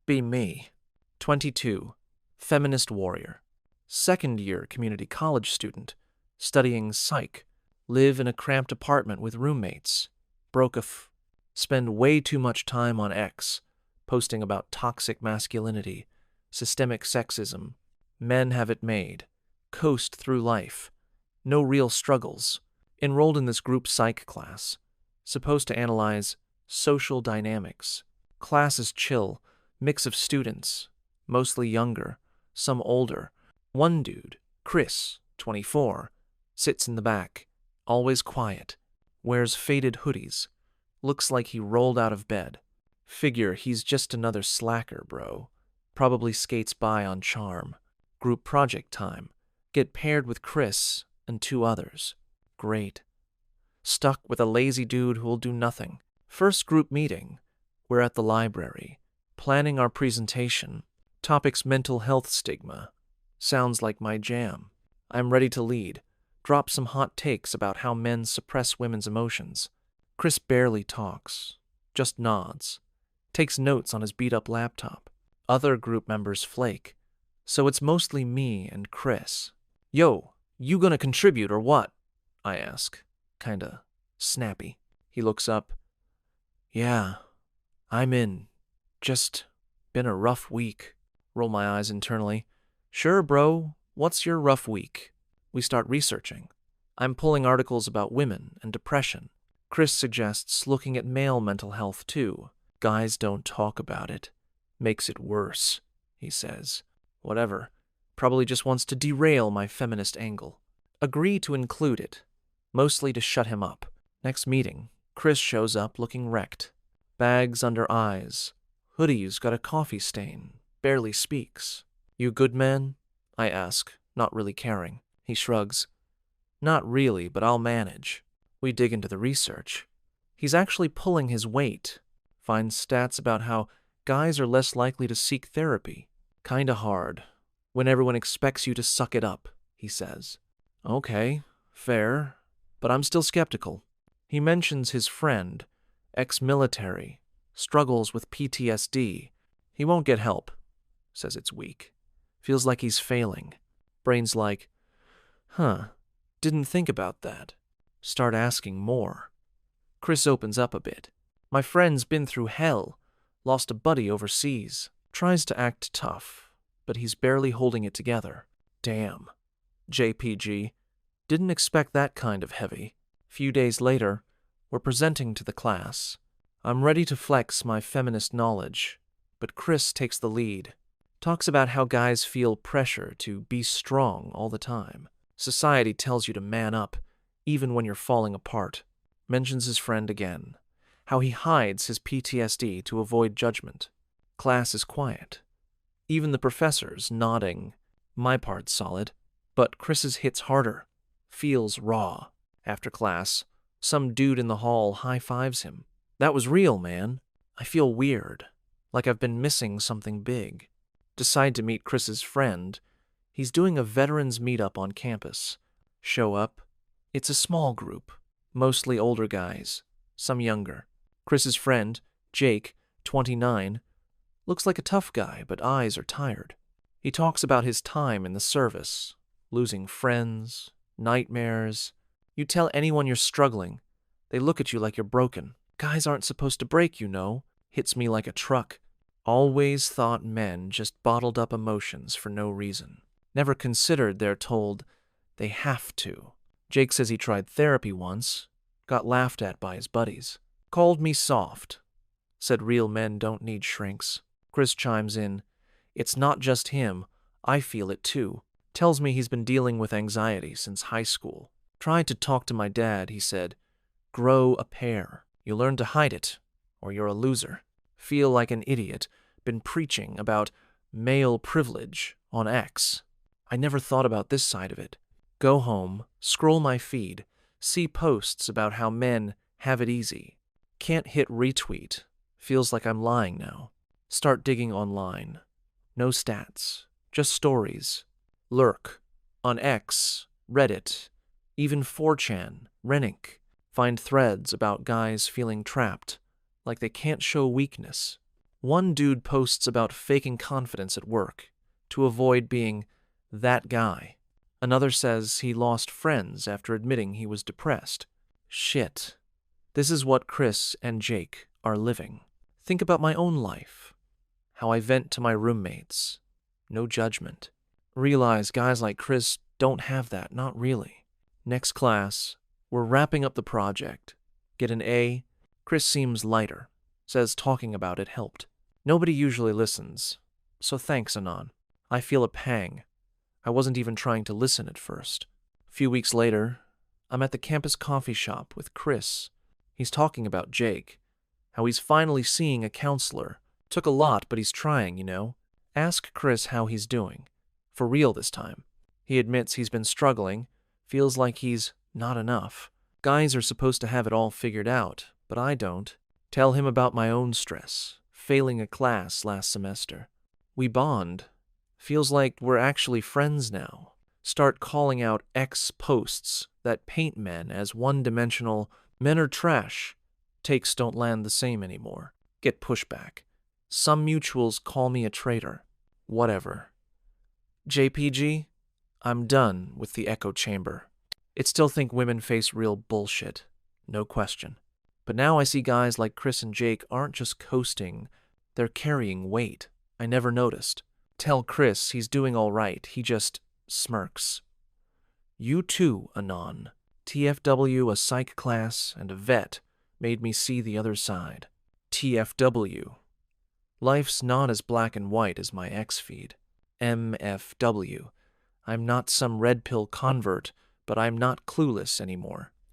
Be me. 22. Feminist warrior. Second-year community college student. Studying psych. Live in a cramped apartment with roommates. Spend way too much time on X, posting about toxic masculinity, systemic sexism. Men have it made. Coast through life. No real struggles. Enrolled in this group psych class. Supposed to analyze social dynamics. Class is chill. Mix of students. Mostly younger. Some older. One dude, Chris, 24, sits in the back. Always quiet. Wears faded hoodies. Looks like he rolled out of bed. Figure he's just another slacker, bro. Probably skates by on charm. Group project time. Get paired with Chris and 2 others. Great. Stuck with a lazy dude who'll do nothing. First group meeting. We're at the library. Planning our presentation. Topic's mental health stigma. Sounds like my jam. I'm ready to lead. Drop some hot takes about how men suppress women's emotions. Chris barely talks. Just nods. Takes notes on his beat-up laptop. Other group members flake. So it's mostly me and Chris. Yo, you gonna contribute or what? I ask. Kinda snappy. He looks up. Yeah, I'm in. Just been a rough week. Roll my eyes internally. Sure, bro. What's your rough week? We start researching. I'm pulling articles about women and depression. Chris suggests looking at male mental health too. Guys don't talk about it. Makes it worse, he says. Whatever. Probably just wants to derail my feminist angle. Agree to include it. Mostly to shut him up. Next meeting, Chris shows up looking wrecked. Bags under eyes. Hoodie's got a coffee stain. Barely speaks. You good, man? I ask, not really caring. He shrugs. Not really, but I'll manage. We dig into the research. He's actually pulling his weight. Finds stats about how guys are less likely to seek therapy. Kinda hard. When everyone expects you to suck it up, he says. Okay, fair, but I'm still skeptical. He mentions his friend, ex-military, struggles with PTSD. He won't get help. Says it's weak. Feels like he's failing. Brain's like, didn't think about that. Start asking more. Chris opens up a bit. My friend's been through hell. Lost a buddy overseas. Tries to act tough, but he's barely holding it together. Damn. JPG. Didn't expect that kind of heavy. Few days later, we're presenting to the class. I'm ready to flex my feminist knowledge, but Chris takes the lead. Talks about how guys feel pressure to be strong all the time. Society tells you to man up, even when you're falling apart. Mentions his friend again. How he hides his PTSD to avoid judgment. Class is quiet. Even the professors nodding. My part's solid, but Chris's hits harder. Feels raw. After class, some dude in the hall high-fives him. That was real, man. I feel weird, like I've been missing something big. Decide to meet Chris's friend. He's doing a veterans meetup on campus. Show up. It's a small group, mostly older guys, some younger. Chris's friend, Jake, 29, looks like a tough guy, but eyes are tired. He talks about his time in the service, losing friends, nightmares. You tell anyone you're struggling, they look at you like you're broken. Guys aren't supposed to break, you know. Hits me like a truck. Always thought men just bottled up emotions for no reason. Never considered they're told they have to. Jake says he tried therapy once, got laughed at by his buddies. Called me soft. Said real men don't need shrinks. Chris chimes in. It's not just him. I feel it too. Tells me he's been dealing with anxiety since high school. Tried to talk to my dad, he said. Grow a pair. You learn to hide it, or you're a loser. Feel like an idiot. Been preaching about male privilege on X. I never thought about this side of it. Go home, scroll my feed, see posts about how men have it easy. Can't hit retweet. Feels like I'm lying now. Start digging online. No stats, just stories. Lurk. On X, Reddit, even 4chan, Renink. Find threads about guys feeling trapped, like they can't show weakness. One dude posts about faking confidence at work to avoid being that guy. Another says he lost friends after admitting he was depressed. Shit. This is what Chris and Jake are living. Think about my own life. How I vent to my roommates. No judgment. Realize guys like Chris don't have that, not really. Next class, we're wrapping up the project. Get an A. Chris seems lighter. Says talking about it helped. Nobody usually listens, so thanks, Anon. I feel a pang. I wasn't even trying to listen at first. A few weeks later, I'm at the campus coffee shop with Chris. He's talking about Jake, how he's finally seeing a counselor. Took a lot, but he's trying, you know. Ask Chris how he's doing. For real this time. He admits he's been struggling, feels like he's not enough. Guys are supposed to have it all figured out, but I don't. Tell him about my own stress, failing a class last semester. We bond. Feels like we're actually friends now. Start calling out ex posts that paint men as one-dimensional, men are trash. Takes don't land the same anymore. Get pushback. Some mutuals call me a traitor. Whatever. JPG, I'm done with the echo chamber. I'd still think women face real bullshit. No question. But now I see guys like Chris and Jake aren't just coasting, they're carrying weight. I never noticed. Tell Chris he's doing all right, he just smirks. You too, Anon. TFW, a psych class, and a vet made me see the other side. TFW. Life's not as black and white as my X feed. MFW. I'm not some red pill convert, but I'm not clueless anymore.